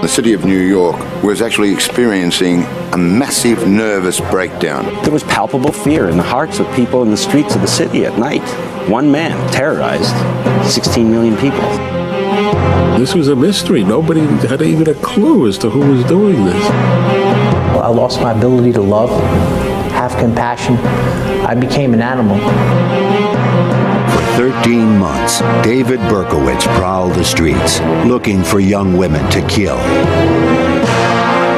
the city of New York was actually experiencing a massive nervous breakdown. There was palpable fear in the hearts of people in the streets of the city at night. One man terrorized 16 million people. This was a mystery. Nobody had even a clue as to who was doing this. I lost my ability to love, have compassion. I became an animal. For 13 months, David Berkowitz prowled the streets, looking for young women to kill.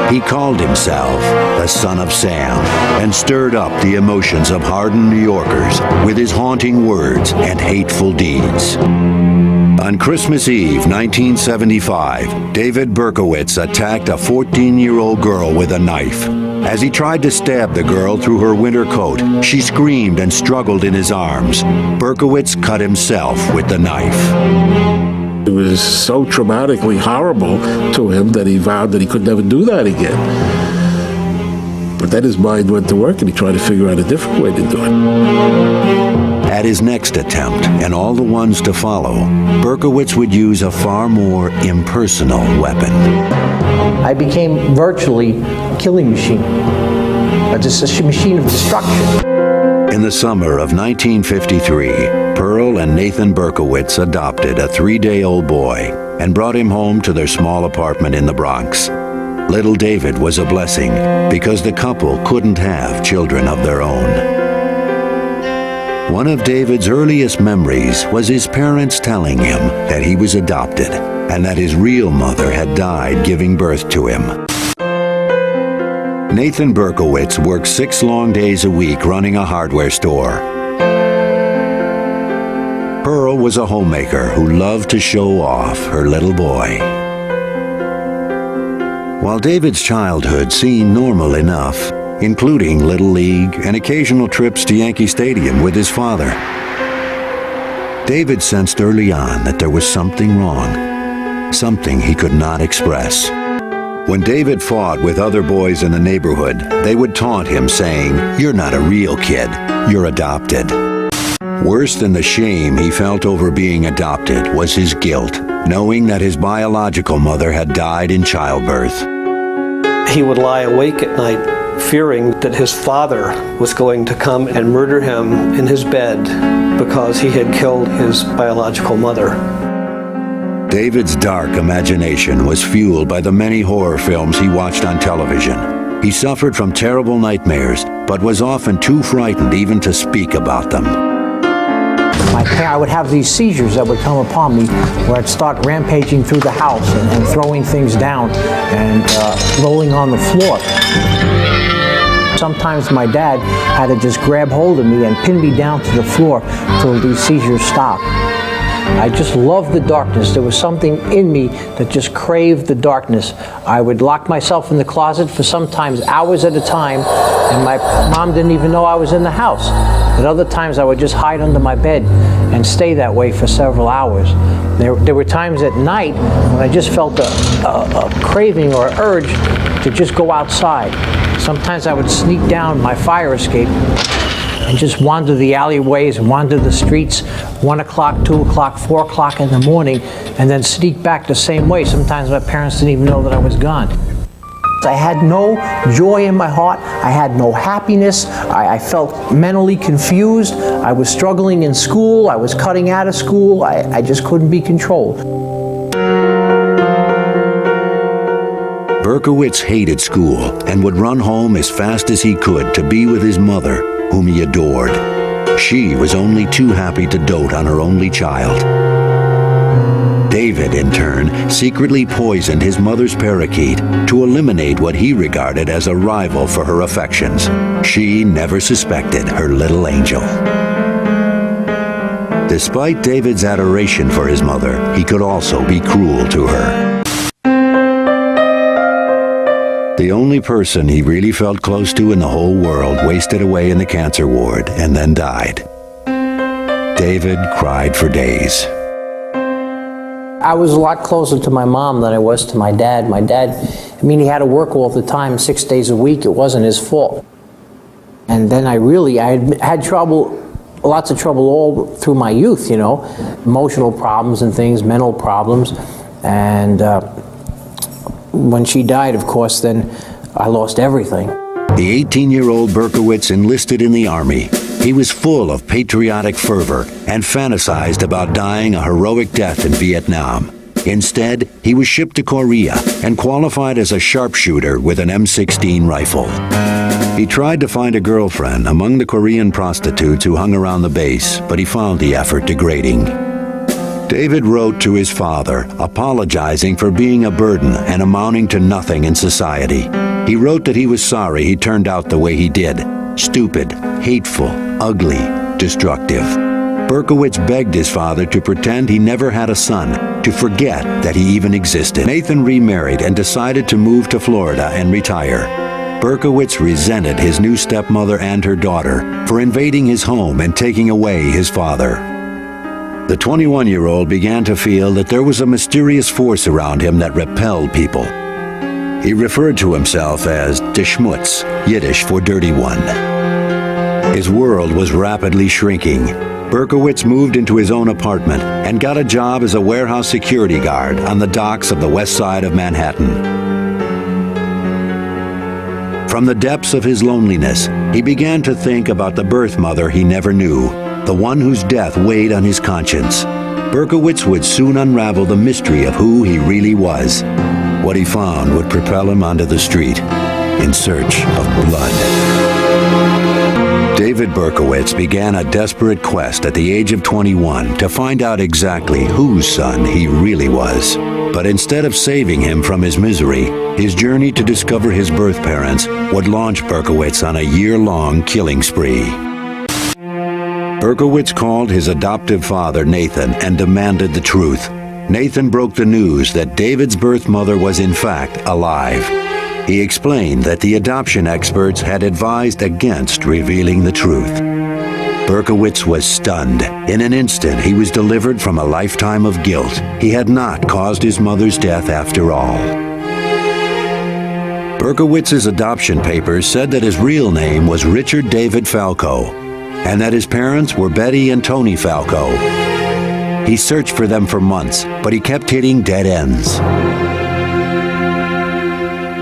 He called himself the Son of Sam and stirred up the emotions of hardened New Yorkers with his haunting words and hateful deeds. On Christmas Eve, 1975, David Berkowitz attacked a 14-year-old girl with a knife. As he tried to stab the girl through her winter coat, she screamed and struggled in his arms. Berkowitz cut himself with the knife. It was so traumatically horrible to him that he vowed that he could never do that again. But then his mind went to work and he tried to figure out a different way to do it. At his next attempt, and all the ones to follow, Berkowitz would use a far more impersonal weapon. I became virtually a killing machine, a machine of destruction. In the summer of 1953, Pearl and Nathan Berkowitz adopted a 3-day-old boy and brought him home to their small apartment in the Bronx. Little David was a blessing because the couple couldn't have children of their own. One of David's earliest memories was his parents telling him that he was adopted and that his real mother had died giving birth to him. Nathan Berkowitz worked 6 long days a week running a hardware store. Pearl was a homemaker who loved to show off her little boy. While David's childhood seemed normal enough, including Little League and occasional trips to Yankee Stadium with his father, David sensed early on that there was something wrong, something he could not express. When David fought with other boys in the neighborhood, they would taunt him, saying, "You're not a real kid, you're adopted." Worse than the shame he felt over being adopted was his guilt, knowing that his biological mother had died in childbirth. He would lie awake at night, fearing that his father was going to come and murder him in his bed because he had killed his biological mother. David's dark imagination was fueled by the many horror films he watched on television. He suffered from terrible nightmares, but was often too frightened even to speak about them. I would have these seizures that would come upon me where I'd start rampaging through the house and throwing things down and rolling on the floor. Sometimes my dad had to just grab hold of me and pin me down to the floor till these seizures stopped. I just loved the darkness. There was something in me that just craved the darkness. I would lock myself in the closet for sometimes hours at a time, and my mom didn't even know I was in the house. At other times I would just hide under my bed and stay that way for several hours. There were times at night when I just felt a craving or urge to just go outside. Sometimes I would sneak down my fire escape and just wander the alleyways and wander the streets 1 o'clock, 2 o'clock, 4 o'clock in the morning, and then sneak back the same way. Sometimes my parents didn't even know that I was gone. I had no joy in my heart. I had no happiness. I felt mentally confused. I was struggling in school. I was cutting out of school. I just couldn't be controlled. Berkowitz hated school and would run home as fast as he could to be with his mother, whom he adored. She was only too happy to dote on her only child. David, in turn, secretly poisoned his mother's parakeet to eliminate what he regarded as a rival for her affections. She never suspected her little angel. Despite David's adoration for his mother, he could also be cruel to her. The only person he really felt close to in the whole world wasted away in the cancer ward and then died. David cried for days. I was a lot closer to my mom than I was to my dad. My dad, he had to work all the time, 6 days a week. It wasn't his fault. And then I had trouble, lots of trouble all through my youth, emotional problems and things, mental problems. And when she died, of course, then I lost everything. The 18-year-old Berkowitz enlisted in the Army. He was full of patriotic fervor and fantasized about dying a heroic death in Vietnam. Instead, he was shipped to Korea and qualified as a sharpshooter with an M16 rifle. He tried to find a girlfriend among the Korean prostitutes who hung around the base, but he found the effort degrading. David wrote to his father, apologizing for being a burden and amounting to nothing in society. He wrote that he was sorry he turned out the way he did: stupid, hateful, ugly, destructive. Berkowitz begged his father to pretend he never had a son, to forget that he even existed. Nathan remarried and decided to move to Florida and retire. Berkowitz resented his new stepmother and her daughter for invading his home and taking away his father. The 21-year-old began to feel that there was a mysterious force around him that repelled people. He referred to himself as de Schmutz, Yiddish for dirty one. His world was rapidly shrinking. Berkowitz moved into his own apartment and got a job as a warehouse security guard on the docks of the west side of Manhattan. From the depths of his loneliness, he began to think about the birth mother he never knew, the one whose death weighed on his conscience. Berkowitz would soon unravel the mystery of who he really was. What he found would propel him onto the street in search of blood. David Berkowitz began a desperate quest at the age of 21 to find out exactly whose son he really was. But instead of saving him from his misery, his journey to discover his birth parents would launch Berkowitz on a year-long killing spree. Berkowitz called his adoptive father, Nathan, and demanded the truth. Nathan broke the news that David's birth mother was in fact alive. He explained that the adoption experts had advised against revealing the truth. Berkowitz was stunned. In an instant, he was delivered from a lifetime of guilt. He had not caused his mother's death after all. Berkowitz's adoption papers said that his real name was Richard David Falco, and that his parents were Betty and Tony Falco. He searched for them for months, but he kept hitting dead ends.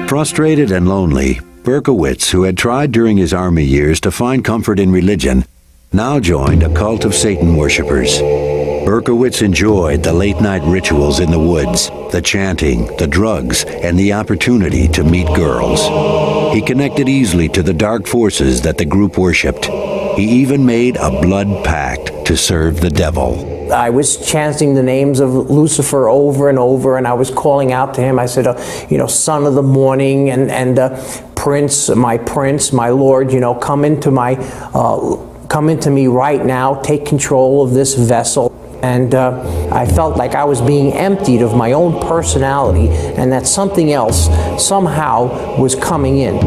Frustrated and lonely, Berkowitz, who had tried during his Army years to find comfort in religion, now joined a cult of Satan worshippers. Berkowitz enjoyed the late-night rituals in the woods, the chanting, the drugs, and the opportunity to meet girls. He connected easily to the dark forces that the group worshipped. He even made a blood pact to serve the devil. I was chanting the names of Lucifer over and over, and I was calling out to him. I said, son of the morning, and prince, my Lord, come into me right now, take control of this vessel. And I felt like I was being emptied of my own personality, and that something else somehow was coming in.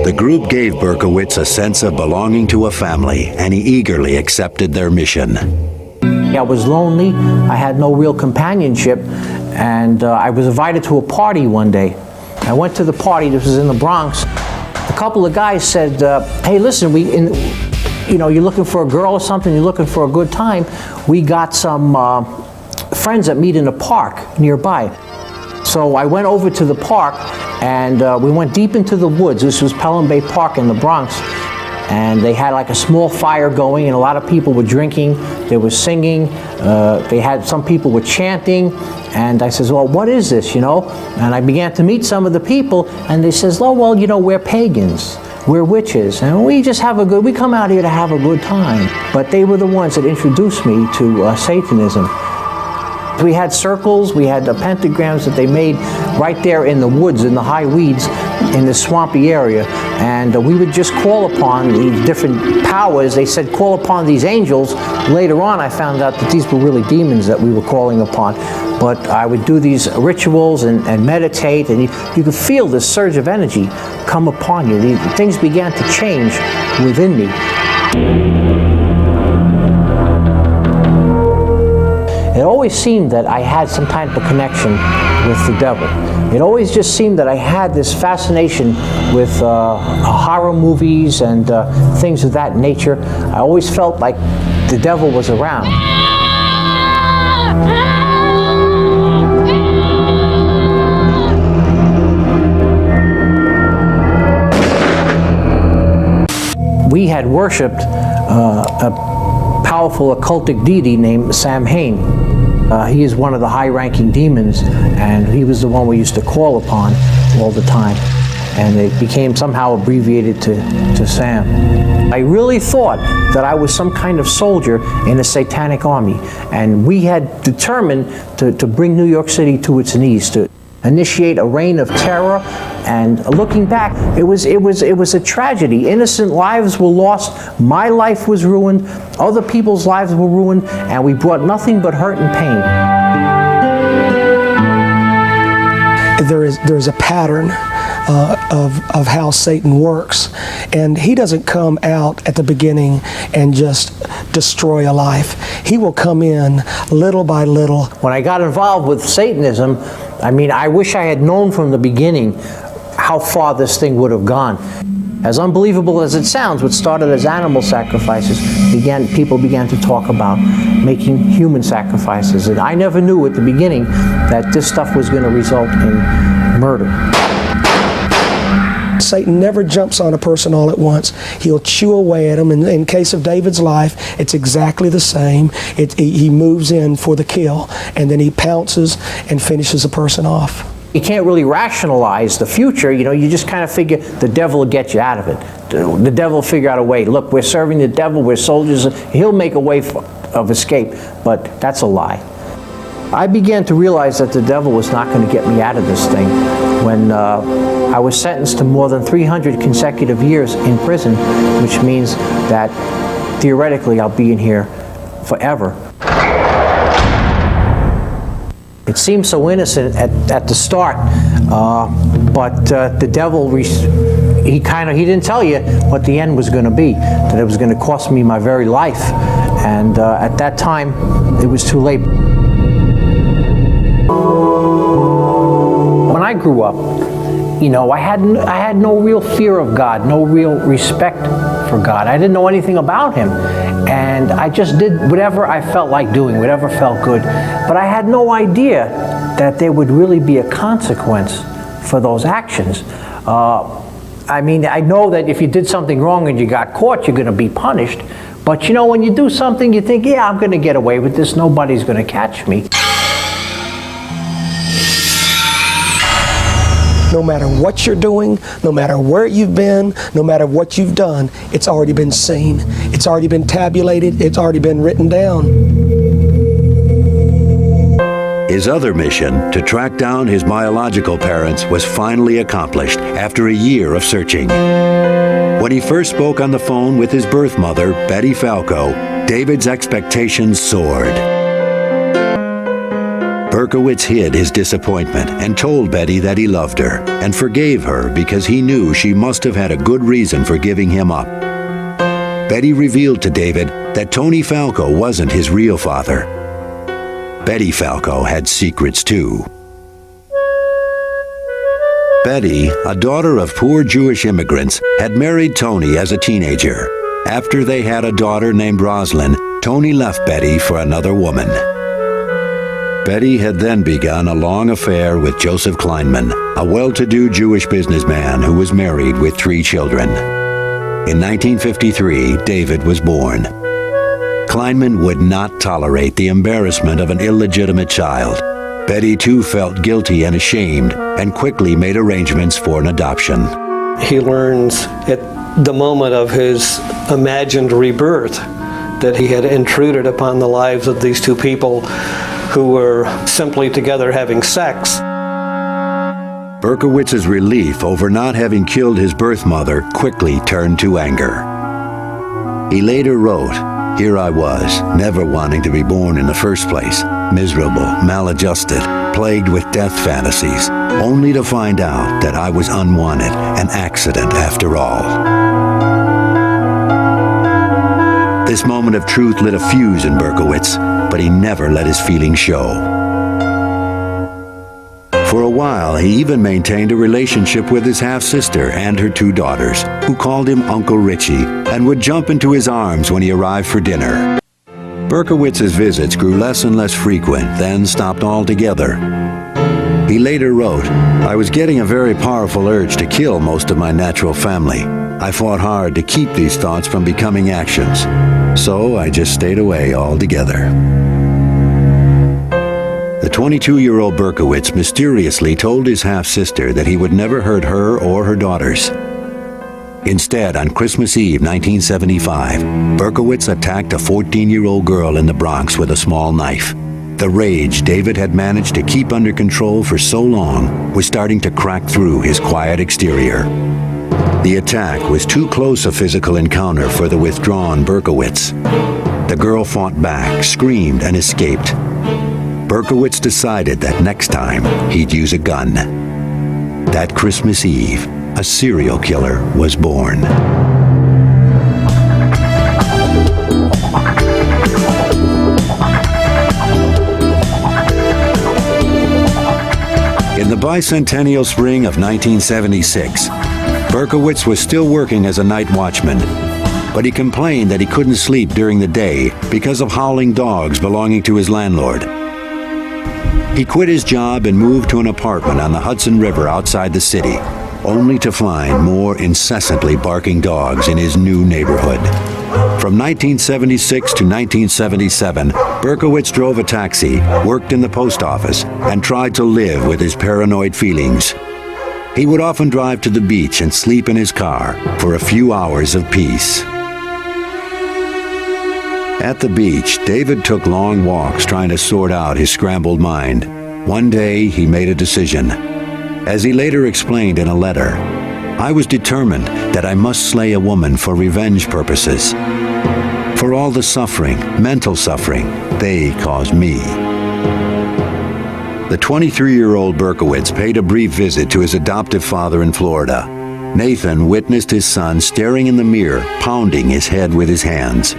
The group gave Berkowitz a sense of belonging to a family, and he eagerly accepted their mission. I was lonely, I had no real companionship, and I was invited to a party one day. I went to the party, this was in the Bronx. A couple of guys said, hey, listen, you're looking for a girl or something, you're looking for a good time, we got some friends that meet in a park nearby. So I went over to the park, and we went deep into the woods. This was Pelham Bay Park in the Bronx. And they had like a small fire going, and a lot of people were drinking, they were singing, some people were chanting, and I says, well, what is this, And I began to meet some of the people, and they says, oh, well, we're pagans, we're witches, and we come out here to have a good time. But they were the ones that introduced me to Satanism. We had circles, we had the pentagrams that they made right there in the woods, in the high weeds, in the swampy area. And we would just call upon these different powers. They said, call upon these angels. Later on, I found out that these were really demons that we were calling upon. But I would do these rituals and meditate, and you could feel this surge of energy come upon you. Things began to change within me. It always seemed that I had some kind of a connection with the devil. It always just seemed that I had this fascination with horror movies and things of that nature. I always felt like the devil was around. had worshipped a powerful occultic deity named Samhain. He is one of the high-ranking demons, and he was the one we used to call upon all the time. And it became somehow abbreviated to Sam. I really thought that I was some kind of soldier in a satanic army, and we had determined to bring New York City to its knees, to initiate a reign of terror. And looking back, it was a tragedy. Innocent lives were lost, my life was ruined, other people's lives were ruined, and we brought nothing but hurt and pain. There's a pattern of how Satan works, and he doesn't come out at the beginning and just destroy a life. He will come in little by little. When I got involved with Satanism, I mean, I wish I had known from the beginning how far this thing would have gone. As unbelievable as it sounds, what started as animal sacrifices, people began to talk about making human sacrifices. And I never knew at the beginning that this stuff was going to result in murder. Satan never jumps on a person all at once. He'll chew away at them. In case of David's life, it's exactly the same. He moves in for the kill, and then he pounces and finishes a person off. You can't really rationalize the future. You know, you just kind of figure the devil will get you out of it. The devil will figure out a way. Look, we're serving the devil, we're soldiers. He'll make a way of escape, but that's a lie. I began to realize that the devil was not going to get me out of this thing when I was sentenced to more than 300 consecutive years in prison, which means that theoretically I'll be in here forever. It seemed so innocent at the start, but the devil, he didn't tell you what the end was going to be, that it was going to cost me my very life. And at that time, it was too late. When I grew up, you know, I had no real fear of God, no real respect for God. I didn't know anything about Him. And I just did whatever I felt like doing, whatever felt good. But I had no idea that there would really be a consequence for those actions. I mean, I know that if you did something wrong and you got caught, you're going to be punished. But you know, when you do something, you think, yeah, I'm going to get away with this. Nobody's going to catch me. No matter what you're doing, no matter where you've been, no matter what you've done, it's already been seen. It's already been tabulated. It's already been written down. His other mission, to track down his biological parents, was finally accomplished after a year of searching. When he first spoke on the phone with his birth mother, Betty Falco, David's expectations soared. Berkowitz hid his disappointment and told Betty that he loved her and forgave her because he knew she must have had a good reason for giving him up. Betty revealed to David that Tony Falco wasn't his real father. Betty Falco had secrets too. Betty, a daughter of poor Jewish immigrants, had married Tony as a teenager. After they had a daughter named Roslyn, Tony left Betty for another woman. Betty had then begun a long affair with Joseph Kleinman, a well-to-do Jewish businessman who was married with 3 children. In 1953, David was born. Kleinman would not tolerate the embarrassment of an illegitimate child. Betty too felt guilty and ashamed and quickly made arrangements for an adoption. He learns at the moment of his imagined rebirth that he had intruded upon the lives of these 2 people who were simply together having sex. Berkowitz's relief over not having killed his birth mother quickly turned to anger. He later wrote, "Here I was, never wanting to be born in the first place, miserable, maladjusted, plagued with death fantasies, only to find out that I was unwanted, an accident after all." This moment of truth lit a fuse in Berkowitz, but he never let his feelings show. For a while, he even maintained a relationship with his half-sister and her 2 daughters, who called him Uncle Richie and would jump into his arms when he arrived for dinner. Berkowitz's visits grew less and less frequent, then stopped altogether. He later wrote, "I was getting a very powerful urge to kill most of my natural family. I fought hard to keep these thoughts from becoming actions. So I just stayed away altogether." The 22-year-old Berkowitz mysteriously told his half-sister that he would never hurt her or her daughters. Instead, on Christmas Eve 1975, Berkowitz attacked a 14-year-old girl in the Bronx with a small knife. The rage David had managed to keep under control for so long was starting to crack through his quiet exterior. The attack was too close a physical encounter for the withdrawn Berkowitz. The girl fought back, screamed, and escaped. Berkowitz decided that next time he'd use a gun. That Christmas Eve, a serial killer was born. In the bicentennial spring of 1976, Berkowitz was still working as a night watchman, but he complained that he couldn't sleep during the day because of howling dogs belonging to his landlord. He quit his job and moved to an apartment on the Hudson River outside the city, only to find more incessantly barking dogs in his new neighborhood. From 1976 to 1977, Berkowitz drove a taxi, worked in the post office, and tried to live with his paranoid feelings. He would often drive to the beach and sleep in his car for a few hours of peace. At the beach, David took long walks trying to sort out his scrambled mind. One day, he made a decision. As he later explained in a letter, "I was determined that I must slay a woman for revenge purposes. For all the suffering, mental suffering, they caused me." The 23-year-old Berkowitz paid a brief visit to his adoptive father in Florida. Nathan witnessed his son staring in the mirror, pounding his head with his hands.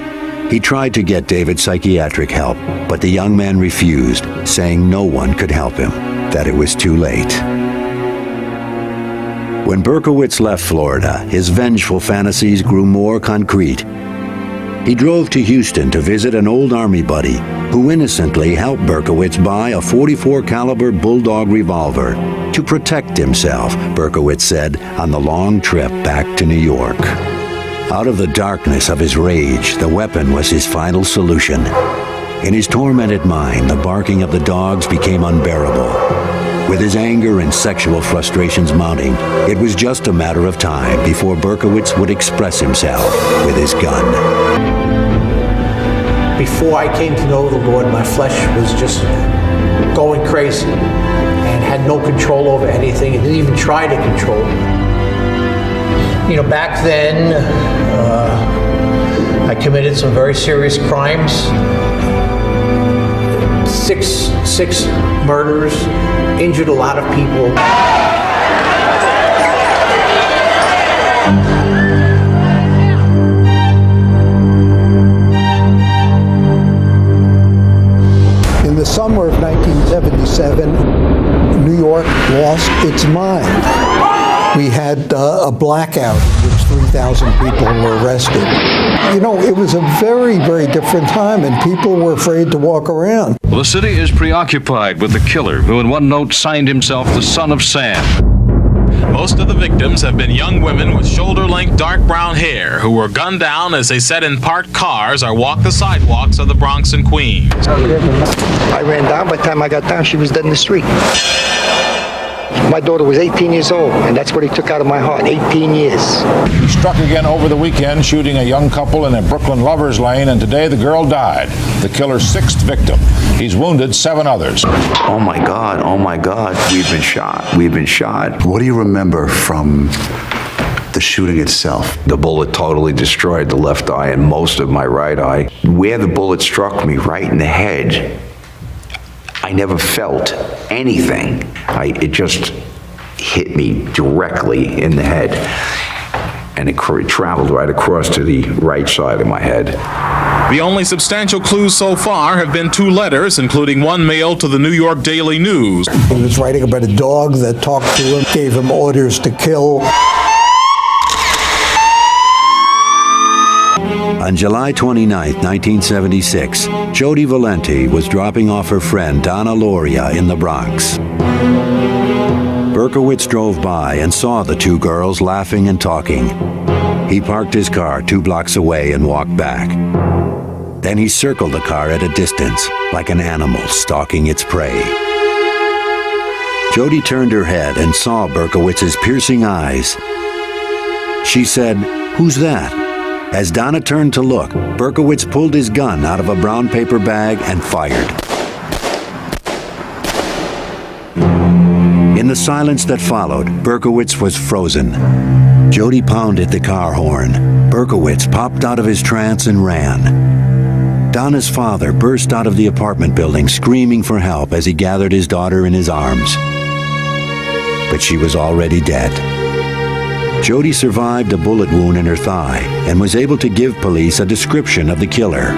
He tried to get David psychiatric help, but the young man refused, saying no one could help him, that it was too late. When Berkowitz left Florida, his vengeful fantasies grew more concrete. He drove to Houston to visit an old Army buddy who innocently helped Berkowitz buy a .44 caliber Bulldog revolver to protect himself, Berkowitz said on the long trip back to New York. Out of the darkness of his rage, the weapon was his final solution. In his tormented mind, the barking of the dogs became unbearable. With his anger and sexual frustrations mounting, it was just a matter of time before Berkowitz would express himself with his gun. Before I came to know the Lord, my flesh was just going crazy and had no control over anything. It didn't even try to control me. You know, back then, I committed some very serious crimes. Six murders, injured a lot of people. In the summer of 1977, New York lost its mind. We had a blackout in which 3,000 people were arrested. You know, it was a very, very different time, and people were afraid to walk around. Well, the city is preoccupied with the killer, who in one note signed himself the Son of Sam. Most of the victims have been young women with shoulder-length dark brown hair who were gunned down as they sat in parked cars or walked the sidewalks of the Bronx and Queens. I ran down. By the time I got down, she was dead in the street. My daughter was 18 years old, and that's what he took out of my heart, 18 years. He struck again over the weekend, shooting a young couple in a Brooklyn lovers lane, and today the girl died, the killer's sixth victim. He's wounded 7 others. Oh my God, we've been shot. What do you remember from the shooting itself? The bullet totally destroyed the left eye and most of my right eye. Where the bullet struck me, right in the head, I never felt anything. It just hit me directly in the head, and it traveled right across to the right side of my head. The only substantial clues so far have been 2 letters, including one mailed to the New York Daily News. He was writing about a dog that talked to him, gave him orders to kill. On July 29, 1976, Jody Valenti was dropping off her friend Donna Loria in the Bronx. Berkowitz drove by and saw the two girls laughing and talking. He parked his car 2 blocks away and walked back. Then he circled the car at a distance, like an animal stalking its prey. Jody turned her head and saw Berkowitz's piercing eyes. She said, "Who's that?" As Donna turned to look, Berkowitz pulled his gun out of a brown paper bag and fired. In the silence that followed, Berkowitz was frozen. Jody pounded the car horn. Berkowitz popped out of his trance and ran. Donna's father burst out of the apartment building screaming for help as he gathered his daughter in his arms. But she was already dead. Jody survived a bullet wound in her thigh and was able to give police a description of the killer.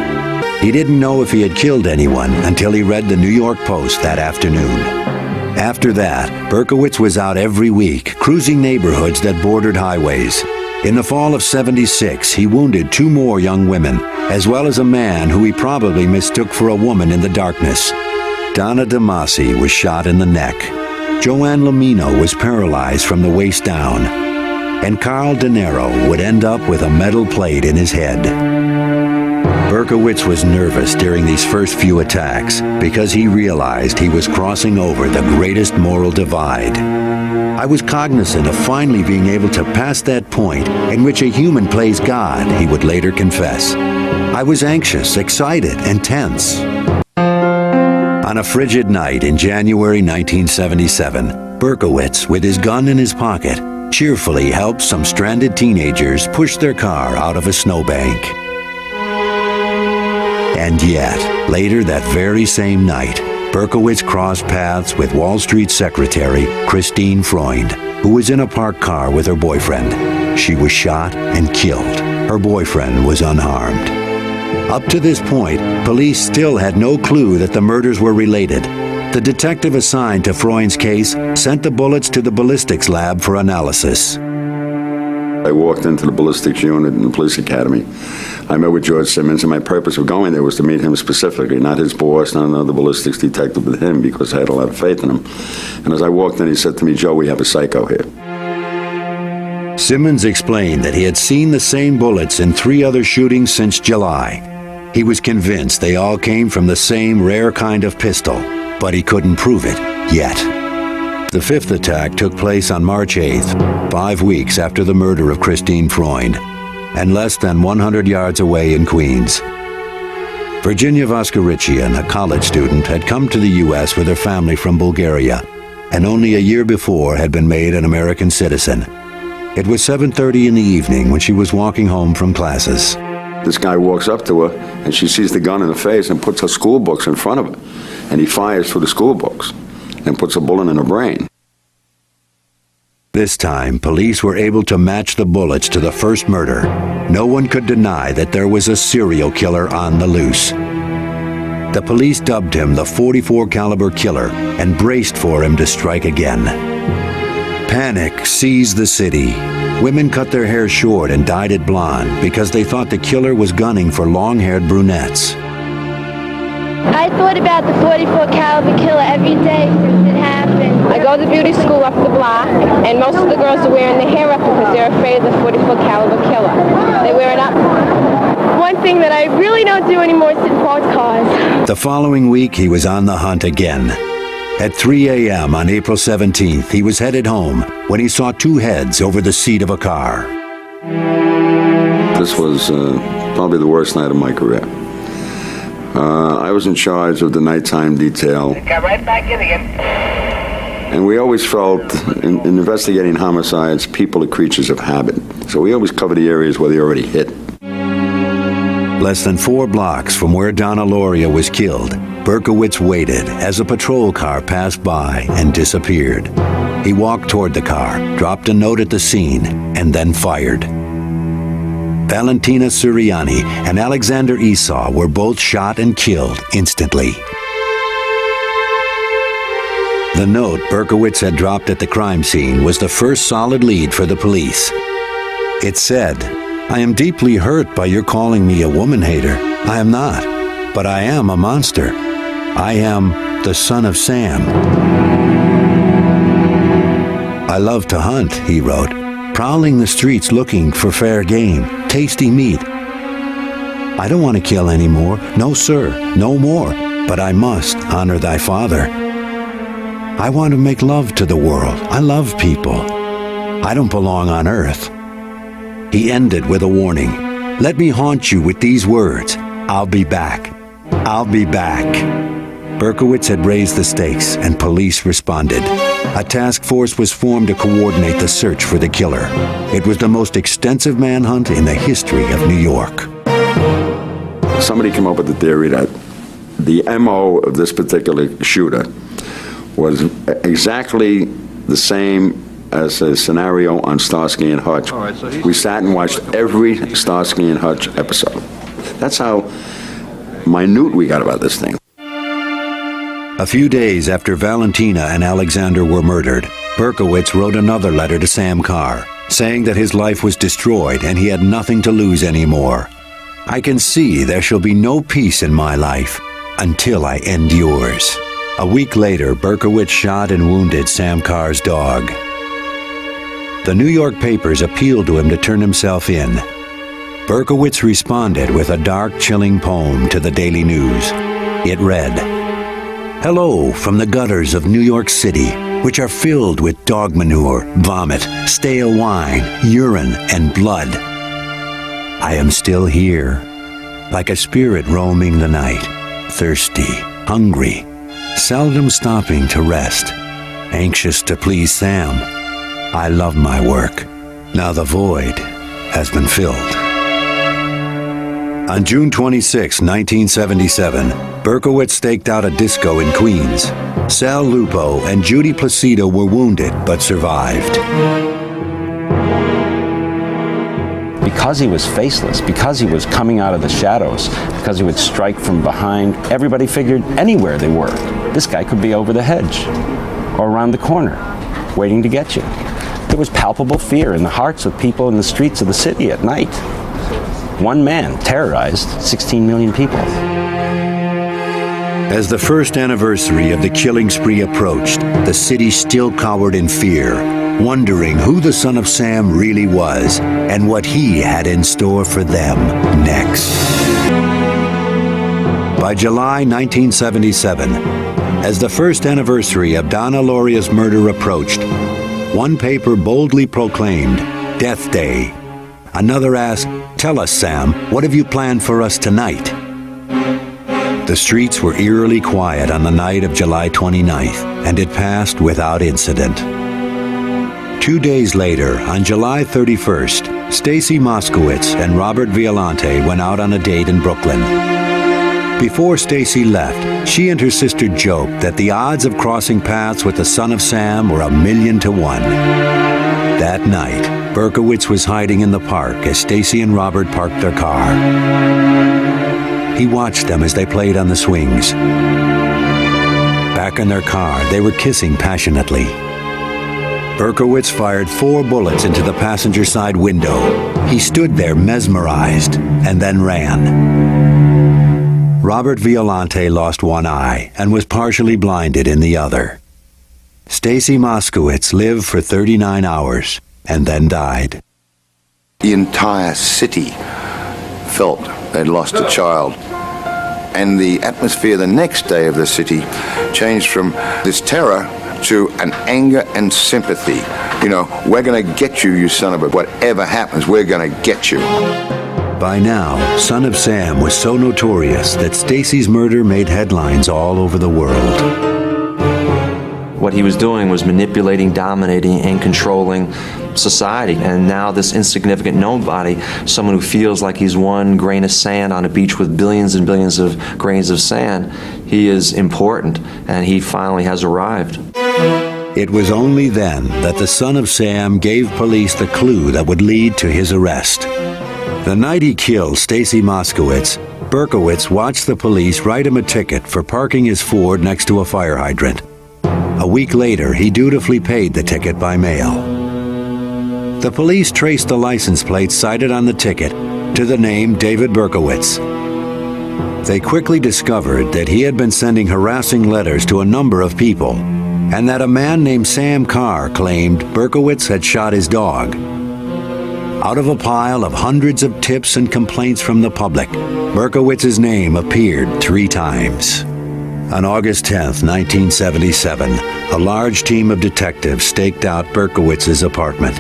He didn't know if he had killed anyone until he read the New York Post that afternoon. After that, Berkowitz was out every week, cruising neighborhoods that bordered highways. In the fall of '76, he wounded 2 more young women, as well as a man who he probably mistook for a woman in the darkness. Donna DeMasi was shot in the neck. Joanne Lamino was paralyzed from the waist down. And Carl De Niro would end up with a metal plate in his head. Berkowitz was nervous during these first few attacks because he realized he was crossing over the greatest moral divide. "I was cognizant of finally being able to pass that point in which a human plays God," he would later confess. "I was anxious, excited, and tense." On a frigid night in January 1977, Berkowitz, with his gun in his pocket, cheerfully helped some stranded teenagers push their car out of a snowbank. And yet, later that very same night, Berkowitz crossed paths with Wall Street secretary Christine Freund, who was in a parked car with her boyfriend. She was shot and killed. Her boyfriend was unharmed. Up to this point, police still had no clue that the murders were related. The detective assigned to Freund's case sent the bullets to the ballistics lab for analysis. I walked into the ballistics unit in the police academy. I met with George Simmons, and my purpose of going there was to meet him specifically, not his boss, not another ballistics detective, but him, because I had a lot of faith in him. And as I walked in, he said to me, "Joe, we have a psycho here." Simmons explained that he had seen the same bullets in 3 other shootings since July. He was convinced they all came from the same rare kind of pistol, but he couldn't prove it yet. The 5th attack took place on March 8th, 5 weeks after the murder of Christine Freund, and less than 100 yards away in Queens. Virginia Voskerichian, a college student, had come to the U.S. with her family from Bulgaria, and only a year before had been made an American citizen. It was 7:30 in the evening when she was walking home from classes. This guy walks up to her, and she sees the gun in her face and puts her school books in front of her. And he fires through the school books and puts a bullet in her brain. This time, police were able to match the bullets to the first murder. No one could deny that there was a serial killer on the loose. The police dubbed him the .44 caliber killer and braced for him to strike again. Panic seized the city. Women cut their hair short and dyed it blonde because they thought the killer was gunning for long-haired brunettes. I thought about the .44 caliber killer every day since it happened. I go to beauty school up the block, and most of the girls are wearing their hair up because they're afraid of the .44 caliber killer. They wear it up. One thing that I really don't do anymore is sit in parked cars. The following week, he was on the hunt again. At 3 a.m. on April 17th, he was headed home when he saw 2 heads over the seat of a car. This was probably the worst night of my career. I was in charge of the nighttime detail. Got right back in again. And we always felt, in investigating homicides, people are creatures of habit. So we always cover the areas where they already hit. Less than 4 blocks from where Donna Loria was killed, Berkowitz waited as a patrol car passed by and disappeared. He walked toward the car, dropped a note at the scene, and then fired. Valentina Suriani and Alexander Esau were both shot and killed instantly. The note Berkowitz had dropped at the crime scene was the first solid lead for the police. It said, "I am deeply hurt by your calling me a woman hater. I am not, but I am a monster. I am the son of Sam." I love to hunt, he wrote, prowling the streets looking for fair game, tasty meat. I don't want to kill anymore. No, sir, no more. But I must honor thy father. I want to make love to the world. I love people. I don't belong on earth. He ended with a warning. Let me haunt you with these words. I'll be back. I'll be back. Berkowitz had raised the stakes, and police responded. A task force was formed to coordinate the search for the killer. It was the most extensive manhunt in the history of New York. Somebody came up with the theory that the MO of this particular shooter was exactly the same as a scenario on Starsky and Hutch. We sat and watched every Starsky and Hutch episode. That's how minute we got about this thing. A few days after Valentina and Alexander were murdered, Berkowitz wrote another letter to Sam Carr, saying that his life was destroyed and he had nothing to lose anymore. I can see there shall be no peace in my life until I end yours. A week later, Berkowitz shot and wounded Sam Carr's dog. The New York papers appealed to him to turn himself in. Berkowitz responded with a dark, chilling poem to the Daily News. It read, "Hello from the gutters of New York City, which are filled with dog manure, vomit, stale wine, urine, and blood. I am still here, like a spirit roaming the night, thirsty, hungry, seldom stopping to rest, anxious to please Sam. I love my work. Now the void has been filled." On June 26, 1977, Berkowitz staked out a disco in Queens. Sal Lupo and Judy Placido were wounded but survived. Because he was faceless, because he was coming out of the shadows, because he would strike from behind, everybody figured anywhere they were, this guy could be over the hedge or around the corner, waiting to get you. There was palpable fear in the hearts of people in the streets of the city at night. One man terrorized 16 million people. As the first anniversary of the killing spree approached, the city still cowered in fear, wondering who the son of Sam really was and what he had in store for them next. By July 1977, as the first anniversary of Donna Loria's murder approached, one paper boldly proclaimed, "Death Day." Another asked, "Tell us, Sam, what have you planned for us tonight?" The streets were eerily quiet on the night of July 29th, and it passed without incident. 2 days later, on July 31st, Stacy Moskowitz and Robert Violante went out on a date in Brooklyn. Before Stacy left, she and her sister joked that the odds of crossing paths with the son of Sam were 1,000,000 to 1. That night, Berkowitz was hiding in the park as Stacy and Robert parked their car. He watched them as they played on the swings. Back in their car, they were kissing passionately. Berkowitz fired 4 bullets into the passenger side window. He stood there mesmerized and then ran. Robert Violante lost one eye and was partially blinded in the other. Stacy Moskowitz lived for 39 hours and then died. The entire city felt they'd lost a child. And the atmosphere the next day of the city changed from this terror to an anger and sympathy. You know, we're going to get you, you son of a... Whatever happens, we're going to get you. By now, Son of Sam was so notorious that Stacy's murder made headlines all over the world. What he was doing was manipulating, dominating, and controlling society. And now this insignificant nobody, someone who feels like he's one grain of sand on a beach with billions and billions of grains of sand, he is important, and he finally has arrived. It was only then that the Son of Sam gave police the clue that would lead to his arrest. The night he killed Stacy Moskowitz, Berkowitz watched the police write him a ticket for parking his Ford next to a fire hydrant. A week later, he dutifully paid the ticket by mail. The police traced the license plate cited on the ticket to the name David Berkowitz. They quickly discovered that he had been sending harassing letters to a number of people. and that a man named Sam Carr claimed Berkowitz had shot his dog. Out of a pile of hundreds of tips and complaints from the public, Berkowitz's name appeared 3 times. On August 10th, 1977, a large team of detectives staked out Berkowitz's apartment.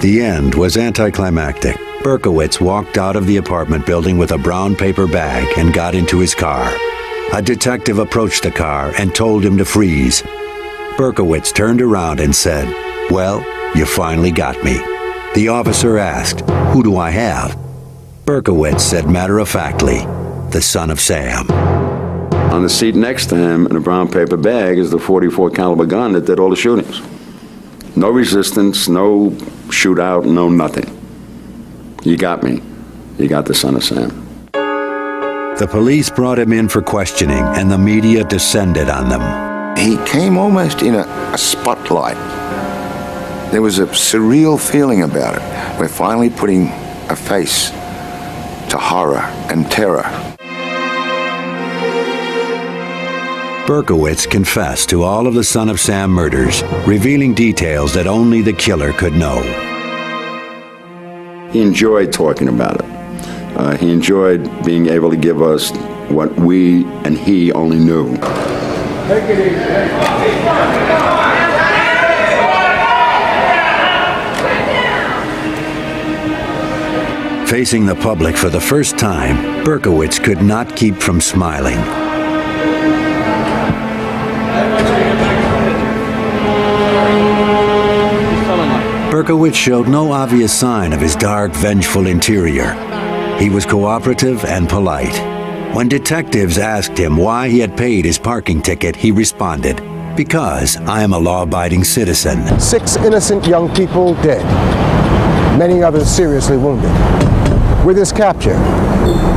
The end was anticlimactic. Berkowitz walked out of the apartment building with a brown paper bag and got into his car. A detective approached the car and told him to freeze. Berkowitz turned around and said, "Well, you finally got me." The officer asked, "Who do I have?" Berkowitz said matter-of-factly, "The son of Sam." On the seat next to him in a brown paper bag is the .44 caliber gun that did all the shootings. No resistance, no shootout, no nothing. You got me. You got the son of Sam. The police brought him in for questioning, and the media descended on them. He came almost in a spotlight. There was a surreal feeling about it. We're finally putting a face to horror and terror. Berkowitz confessed to all of the son of Sam murders, revealing details that only the killer could know. He enjoyed talking about it. He enjoyed being able to give us what we and he only knew. Take it easy. Facing the public for the first time, Berkowitz could not keep from smiling. Berkowitz showed no obvious sign of his dark, vengeful interior. He was cooperative and polite. When detectives asked him why he had paid his parking ticket, he responded, "Because I am a law-abiding citizen." 6 innocent young people dead, many others seriously wounded. With his capture,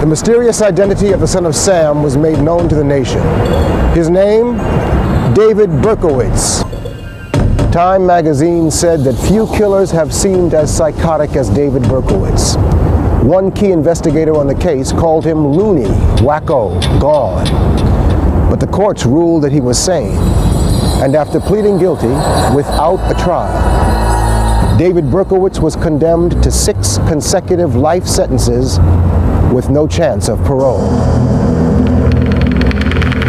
the mysterious identity of the son of Sam was made known to the nation. His name, David Berkowitz. Time magazine said that few killers have seemed as psychotic as David Berkowitz. One key investigator on the case called him loony, wacko, gone. But the courts ruled that he was sane. And after pleading guilty without a trial, David Berkowitz was condemned to 6 consecutive life sentences with no chance of parole.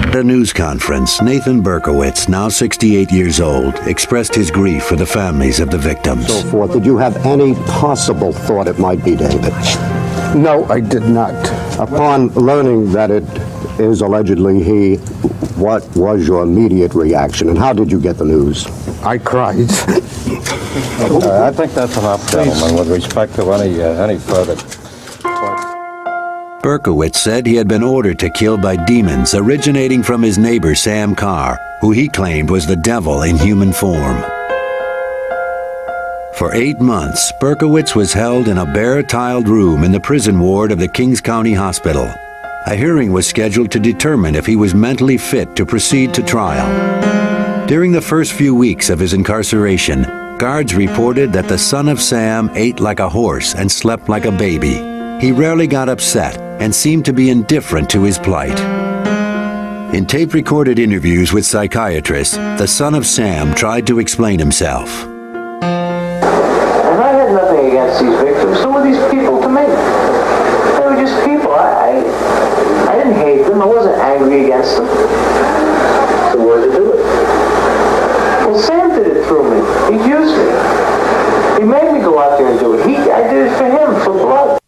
At a news conference, Nathan Berkowitz, now 68 years old, expressed his grief for the families of the victims. So forth. Did you have any possible thought it might be David? No, I did not. Upon learning that it is allegedly he, what was your immediate reaction, and how did you get the news? I cried. I think that's enough, gentlemen, with respect to any further. Berkowitz said he had been ordered to kill by demons originating from his neighbor Sam Carr, who he claimed was the devil in human form. For 8 months, Berkowitz was held in a bare-tiled room in the prison ward of the Kings County Hospital. A hearing was scheduled to determine if he was mentally fit to proceed to trial. During the first few weeks of his incarceration, guards reported that the son of Sam ate like a horse and slept like a baby. He rarely got upset and seemed to be indifferent to his plight. In tape-recorded interviews with psychiatrists, the son of Sam tried to explain himself. And I had nothing against these victims. So were these people to me. They were just people. I didn't hate them. I wasn't angry against them. So why did they do it? Well, Sam did it through me. He used me. He made me go out there and do it. I did it for him, for blood.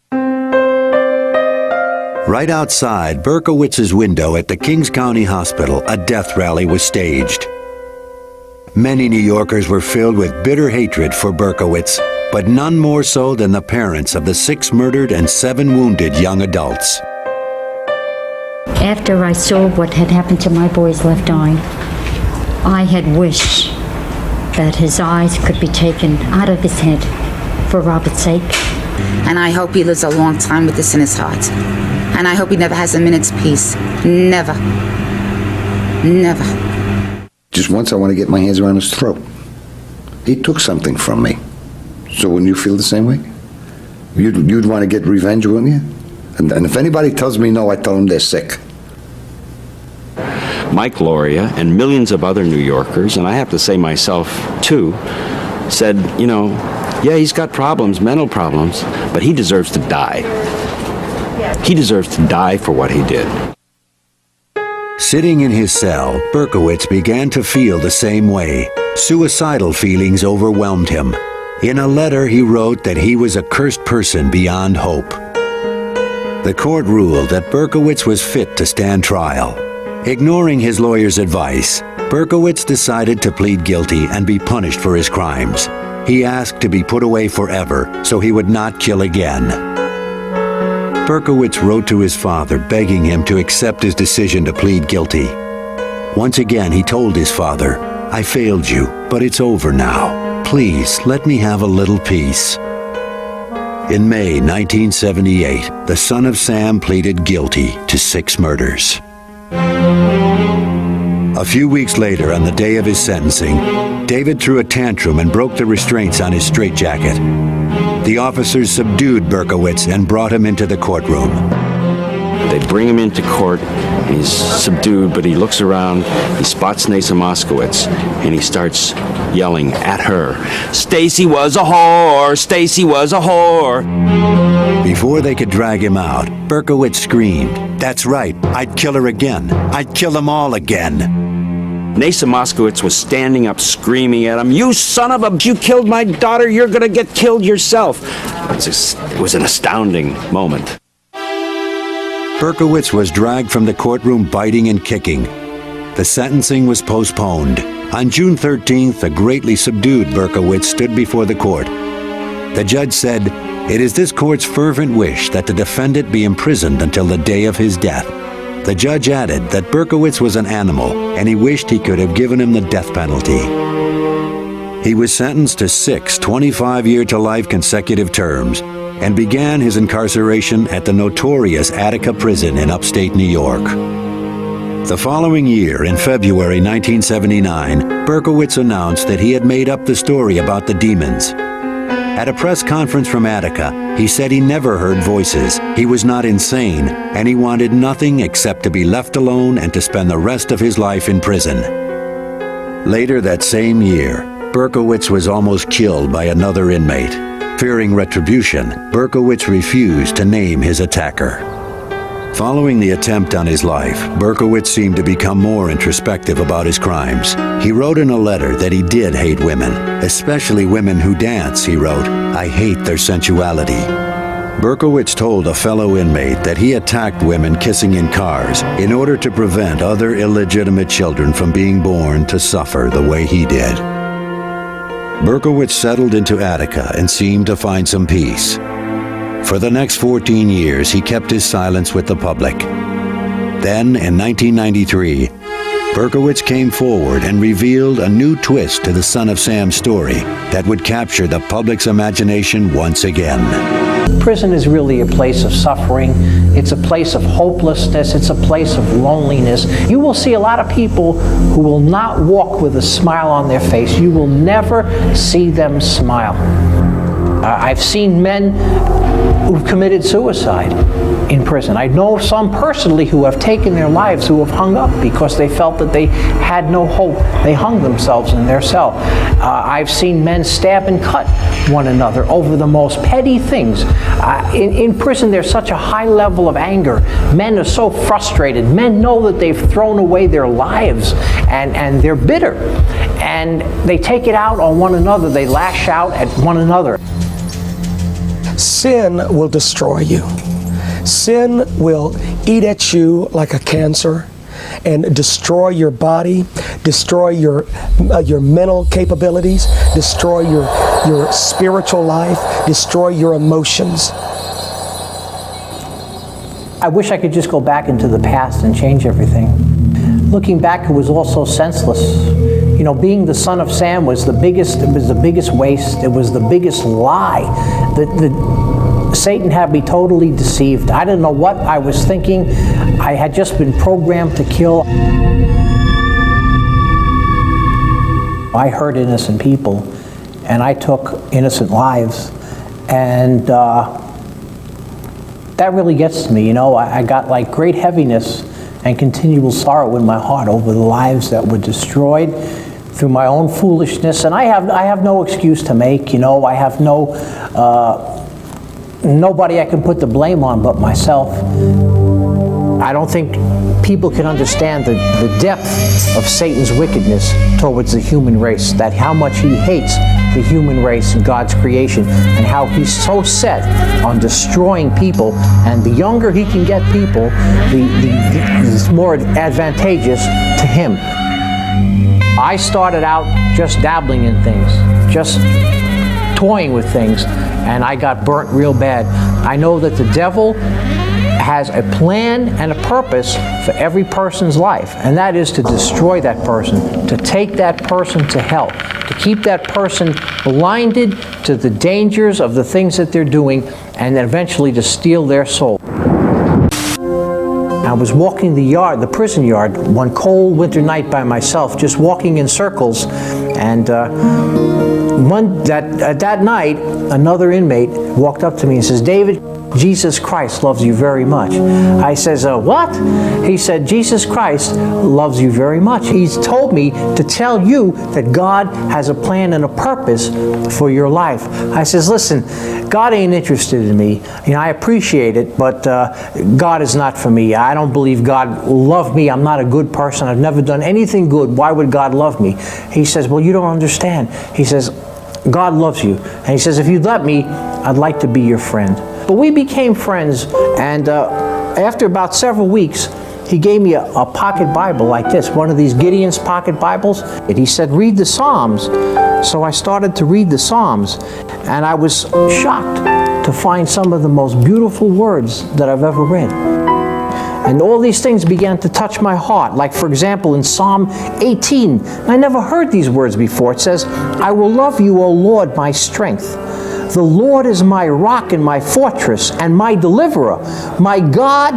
Right outside Berkowitz's window at the Kings County Hospital, a death rally was staged. Many New Yorkers were filled with bitter hatred for Berkowitz, but none more so than the parents of the 6 murdered and 7 wounded young adults. After I saw what had happened to my boy's left eye, I had wished that his eyes could be taken out of his head for Robert's sake. And I hope he lives a long time with this in his heart. And I hope he never has a minute's peace. Never. Never. Just once I want to get my hands around his throat. He took something from me. So wouldn't you feel the same way? You'd want to get revenge, wouldn't you? And if anybody tells me no, I tell them they're sick. Mike Loria, and millions of other New Yorkers, and I have to say myself too, said, you know, yeah, he's got problems, mental problems, but he deserves to die. He deserves to die for what he did. Sitting in his cell, Berkowitz began to feel the same way. Suicidal feelings overwhelmed him. In a letter, he wrote that he was a cursed person beyond hope. The court ruled that Berkowitz was fit to stand trial. Ignoring his lawyer's advice, Berkowitz decided to plead guilty and be punished for his crimes. He asked to be put away forever so he would not kill again. Berkowitz wrote to his father begging him to accept his decision to plead guilty. Once again, he told his father, "I failed you, but it's over now. Please, let me have a little peace." In May 1978, the son of Sam pleaded guilty to 6 murders. A few weeks later, on the day of his sentencing, David threw a tantrum and broke the restraints on his straitjacket. The officers subdued Berkowitz and brought him into the courtroom. They bring him into court, and he's subdued, but he looks around, he spots Nasa Moskowitz, and he starts yelling at her, "Stacy was a whore! Stacy was a whore!" Before they could drag him out, Berkowitz screamed, "That's right, I'd kill her again. I'd kill them all again." Nasa Moskowitz was standing up screaming at him, "You son of a... You killed my daughter, you're gonna get killed yourself." It was an astounding moment. Berkowitz was dragged from the courtroom biting and kicking. The sentencing was postponed. On June 13th, a greatly subdued Berkowitz stood before the court. The judge said, "It is this court's fervent wish that the defendant be imprisoned until the day of his death." The judge added that Berkowitz was an animal, and he wished he could have given him the death penalty. He was sentenced to 6 25-year-to-life consecutive terms and began his incarceration at the notorious Attica prison in upstate New York. The following year, in February 1979, Berkowitz announced that he had made up the story about the demons. At a press conference from Attica, he said he never heard voices, he was not insane, and he wanted nothing except to be left alone and to spend the rest of his life in prison. Later that same year, Berkowitz was almost killed by another inmate. Fearing retribution, Berkowitz refused to name his attacker. Following the attempt on his life, Berkowitz seemed to become more introspective about his crimes. He wrote in a letter that he did hate women, especially women who dance, he wrote, "I hate their sensuality." Berkowitz told a fellow inmate that he attacked women kissing in cars in order to prevent other illegitimate children from being born to suffer the way he did. Berkowitz settled into Attica and seemed to find some peace. For the next 14 years, he kept his silence with the public. Then, in 1993, Berkowitz came forward and revealed a new twist to the Son of Sam story that would capture the public's imagination once again. Prison is really a place of suffering. It's a place of hopelessness. It's a place of loneliness. You will see a lot of people who will not walk with a smile on their face. You will never see them smile. I've seen men who've committed suicide in prison. I know some personally who have taken their lives, who have hung up because they felt that they had no hope. They hung themselves in their cell. I've seen men stab and cut one another over the most petty things. In prison, there's such a high level of anger. Men are so frustrated. Men know that they've thrown away their lives, and they're bitter. And they take it out on one another. They lash out at one another. Sin will destroy you. Sin will eat at you like a cancer and destroy your body, destroy your mental capabilities, destroy your spiritual life, destroy your emotions. I wish I could just go back into the past and change everything. Looking back, it was all so senseless. You know, being the son of Sam was the biggest waste. It was the biggest lie. Satan had me totally deceived. I didn't know what I was thinking. I had just been programmed to kill. I hurt innocent people, and I took innocent lives, and that really gets to me. You know, I got like great heaviness and continual sorrow in my heart over the lives that were destroyed through my own foolishness. And I have no excuse to make, you know. I have nobody I can put the blame on but myself. I don't think people can understand the depth of Satan's wickedness towards the human race, that how much he hates the human race and God's creation, and how he's so set on destroying people. And the younger he can get people, it's more advantageous to him. I started out just dabbling in things, just toying with things, and I got burnt real bad. I know that the devil has a plan and a purpose for every person's life, and that is to destroy that person, to take that person to hell, to keep that person blinded to the dangers of the things that they're doing, and then eventually to steal their soul. I was walking the prison yard, one cold winter night by myself, just walking in circles, and that night, another inmate walked up to me and says, "David, Jesus Christ loves you very much." I says, "What?" He said, "Jesus Christ loves you very much. He's told me to tell you that God has a plan and a purpose for your life." I says, "Listen, God ain't interested in me. You know, I appreciate it, but God is not for me. I don't believe God loved me. I'm not a good person. I've never done anything good. Why would God love me?" He says, "Well, you don't understand." He says, "God loves you." And he says, "If you'd let me, I'd like to be your friend." But we became friends, and after about several weeks, he gave me a pocket Bible like this, one of these Gideon's pocket Bibles. And he said, "Read the Psalms." So I started to read the Psalms, and I was shocked to find some of the most beautiful words that I've ever read. And all these things began to touch my heart. Like, for example, in Psalm 18, I never heard these words before. It says, "I will love you, O Lord, my strength. The Lord is my rock and my fortress and my deliverer, my God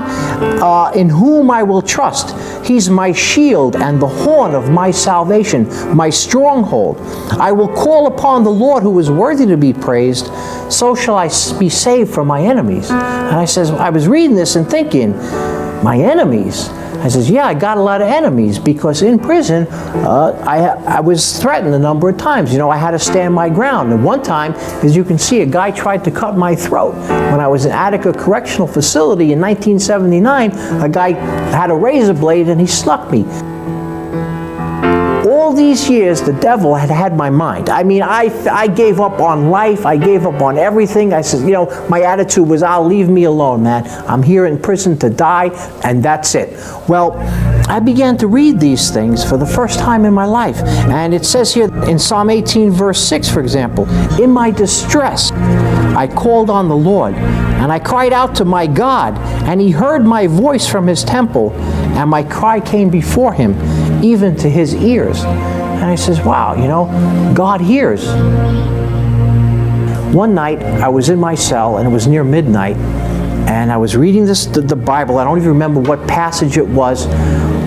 in whom I will trust. He's my shield and the horn of my salvation, my stronghold. I will call upon the Lord who is worthy to be praised. So shall I be saved from my enemies." And I was reading this and thinking, my enemies? I says, yeah, I got a lot of enemies because in prison, I was threatened a number of times. You know, I had to stand my ground. And one time, as you can see, a guy tried to cut my throat. When I was in Attica Correctional Facility in 1979, a guy had a razor blade and he snuck me. All these years, the devil had my mind. I mean, I gave up on life. I gave up on everything. I said, you know, my attitude was, "I'll leave me alone, man. I'm here in prison to die, and that's it." Well, I began to read these things for the first time in my life. And it says here in Psalm 18, verse 6, for example, "In my distress, I called on the Lord, and I cried out to my God, and he heard my voice from his temple, and my cry came before him, even to his ears." And I says, wow, you know, God hears. One night, I was in my cell, and it was near midnight, and I was reading the Bible. I don't even remember what passage it was,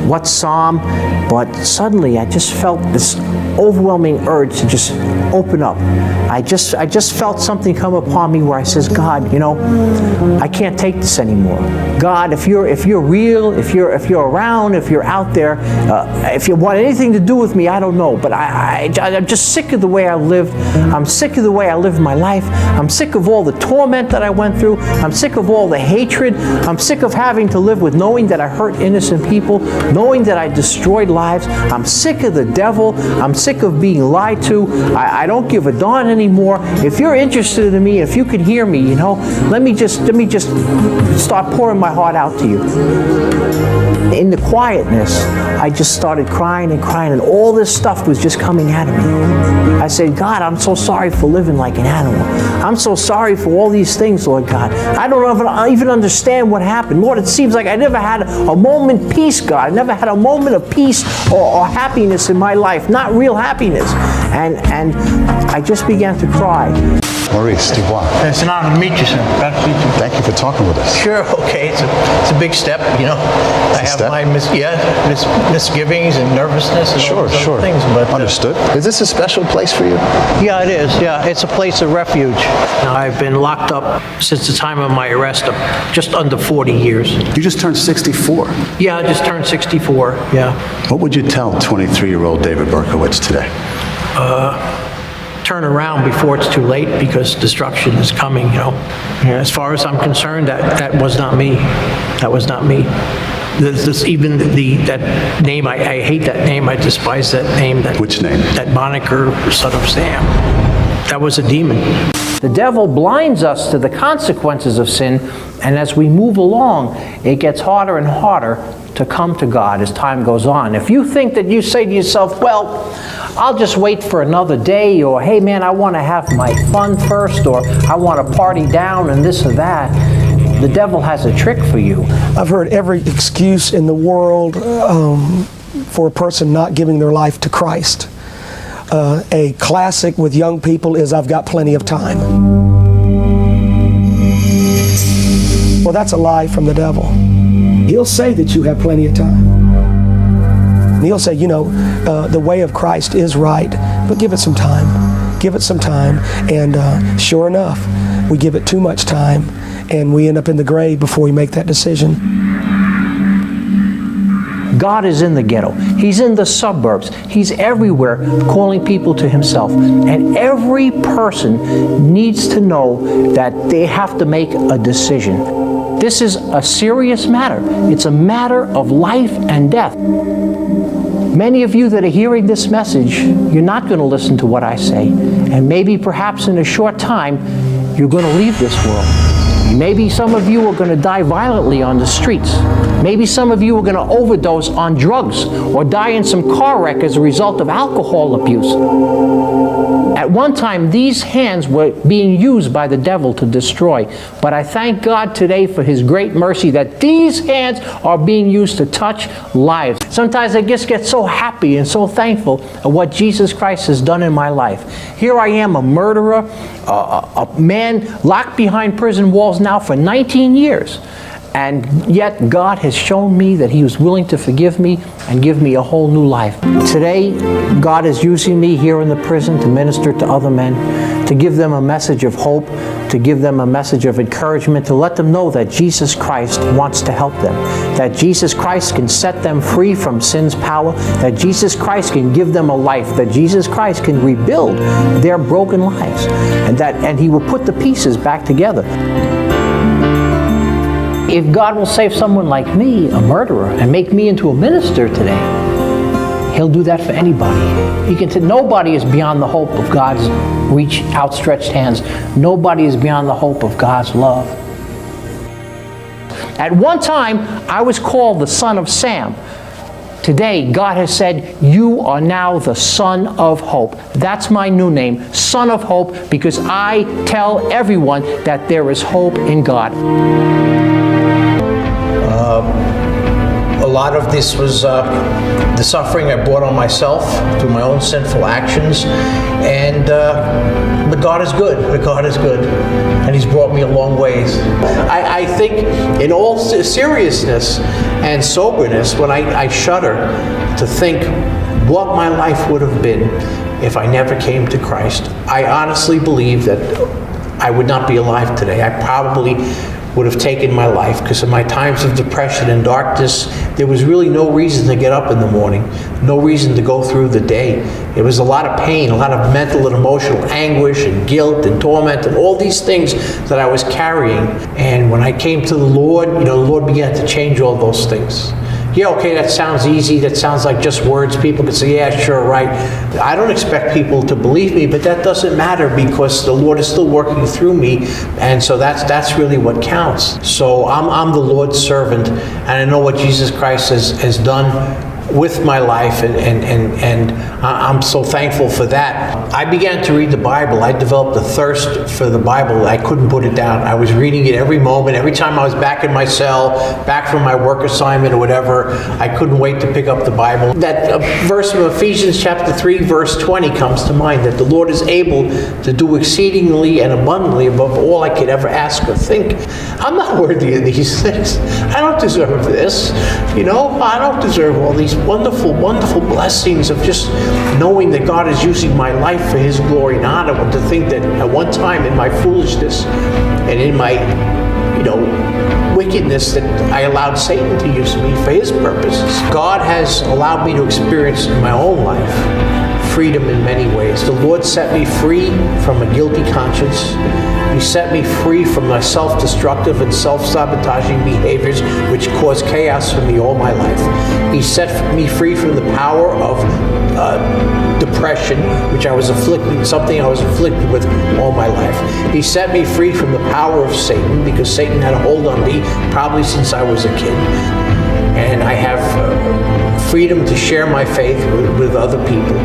what psalm, but suddenly I just felt this overwhelming urge to just open up. I just felt something come upon me where I says, "God, you know, I can't take this anymore. God, if you're real, if you're around, if you're out there, if you want anything to do with me, I don't know. But I'm just sick of the way I lived. I'm sick of the way I lived my life. I'm sick of all the torment that I went through. I'm sick of all the hatred. I'm sick of having to live with knowing that I hurt innocent people, knowing that I destroyed lives. I'm sick of the devil. I'm sick of being lied to. I don't give a darn anymore. If you're interested in me, if you could hear me, you know, let me just start pouring my heart out to you." In the quietness, I just started crying and crying, and all this stuff was just coming out of me. I said, "God, I'm so sorry for living like an animal. I'm so sorry for all these things, Lord God. I don't even understand what happened. Lord, it seems like I never had a moment peace, God. I never had a moment of peace or happiness in my life, not real happiness." And I just began to cry. Maurice Dubois. It's an honor to meet you, sir. Glad to meet you. Thank you for talking with us. Sure, okay. It's a big step, you know. I have my misgivings and nervousness and all those other things, but understood. Is this a special place for you? Yeah, it is. Yeah, it's a place of refuge. Now, I've been locked up since the time of my arrest, just under 40 years. You just turned 64. Yeah, I just turned 64. Yeah. What would you tell 23-year-old David Berkowitz today? Turn around before it's too late, because destruction is coming, you know. As far as I'm concerned, that was not me. That was not me. Even that name, I hate that name. I despise that name. Which name? That moniker, Son of Sam. That was a demon. The devil blinds us to the consequences of sin, and as we move along, it gets harder and harder to come to God as time goes on. If you think that you say to yourself, well, I'll just wait for another day, or hey man, I want to have my fun first, or I want to party down and this or that, the devil has a trick for you. I've heard every excuse in the world for a person not giving their life to Christ. A classic with young people is, I've got plenty of time. Well, that's a lie from the devil. He'll say that you have plenty of time. And he'll say, you know, the way of Christ is right, but give it some time. Give it some time. And sure enough, we give it too much time, and we end up in the grave before we make that decision. God is in the ghetto. He's in the suburbs. He's everywhere calling people to himself. And every person needs to know that they have to make a decision. This is a serious matter. It's a matter of life and death. Many of you that are hearing this message, you're not going to listen to what I say. And maybe perhaps in a short time, you're going to leave this world. Maybe some of you are going to die violently on the streets. Maybe some of you are going to overdose on drugs or die in some car wreck as a result of alcohol abuse. At one time, these hands were being used by the devil to destroy. But I thank God today for his great mercy that these hands are being used to touch lives. Sometimes I just get so happy and so thankful of what Jesus Christ has done in my life. Here I am, a murderer, a man locked behind prison walls now for 19 years. And yet God has shown me that he was willing to forgive me and give me a whole new life. Today, God is using me here in the prison to minister to other men, to give them a message of hope, to give them a message of encouragement, to let them know that Jesus Christ wants to help them, that Jesus Christ can set them free from sin's power, that Jesus Christ can give them a life, that Jesus Christ can rebuild their broken lives, and he will put the pieces back together. If God will save someone like me, a murderer, and make me into a minister today, he'll do that for anybody. You can say nobody is beyond the hope of God's reach, outstretched hands. Nobody is beyond the hope of God's love. At one time, I was called the Son of Sam. Today, God has said, you are now the Son of Hope. That's my new name, Son of Hope, because I tell everyone that there is hope in God. A lot of this was the suffering I brought on myself through my own sinful actions, but God is good. God is good, and he's brought me a long ways. I think in all seriousness and soberness, when I shudder to think what my life would have been if I never came to Christ, I honestly believe that I would not be alive today. I probably would have taken my life, because in my times of depression and darkness, there was really no reason to get up in the morning, no reason to go through the day. It was a lot of pain, a lot of mental and emotional anguish and guilt and torment and all these things that I was carrying. And when I came to the Lord, the Lord began to change all those things. Yeah, okay, that sounds easy. That sounds like just words. People can say, yeah, sure, right. I don't expect people to believe me, but that doesn't matter, because the Lord is still working through me, and so that's really what counts. So I'm the Lord's servant, and I know what Jesus Christ has done with my life, and I'm so thankful for that. I began to read the Bible. I developed a thirst for the Bible. I couldn't put it down. I was reading it every moment. Every time I was back in my cell, back from my work assignment or whatever, I couldn't wait to pick up the Bible. That verse from Ephesians chapter 3, verse 20 comes to mind, that the Lord is able to do exceedingly and abundantly above all I could ever ask or think. I'm not worthy of these things. I don't deserve this. I don't deserve all these wonderful, wonderful blessings of just knowing that God is using my life for His glory and honor, and to think that at one time in my foolishness and in my, wickedness, that I allowed Satan to use me for his purposes. God has allowed me to experience in my own life freedom in many ways. The Lord set me free from a guilty conscience. He set me free from my self-destructive and self-sabotaging behaviors which caused chaos for me all my life. He set me free from the power of depression, which I was something I was afflicted with all my life. He set me free from the power of Satan, because Satan had a hold on me probably since I was a kid. And I have freedom to share my faith with other people.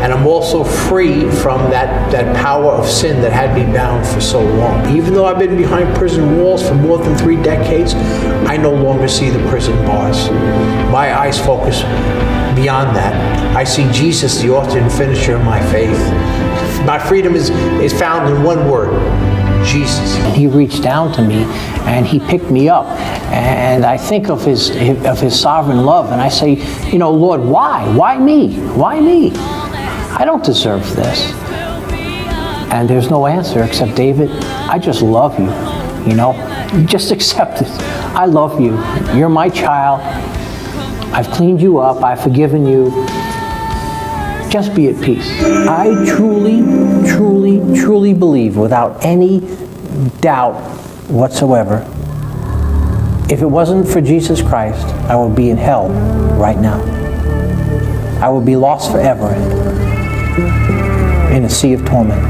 And I'm also free from that power of sin that had me bound for so long. Even though I've been behind prison walls for more than 3 decades, I no longer see the prison bars. My eyes focus beyond that. I see Jesus, the author and finisher of my faith. My freedom is found in one word: Jesus. He reached down to me and He picked me up, and I think of His sovereign love, and I say, Lord, why? Why me? Why me? I don't deserve this. And there's no answer except, David, I just love you. Just accept it. I love you. You're my child. I've cleaned you up. I've forgiven you. Just be at peace. I truly, truly, truly believe, without any doubt whatsoever, if it wasn't for Jesus Christ, I would be in hell right now. I would be lost forever in a sea of torment.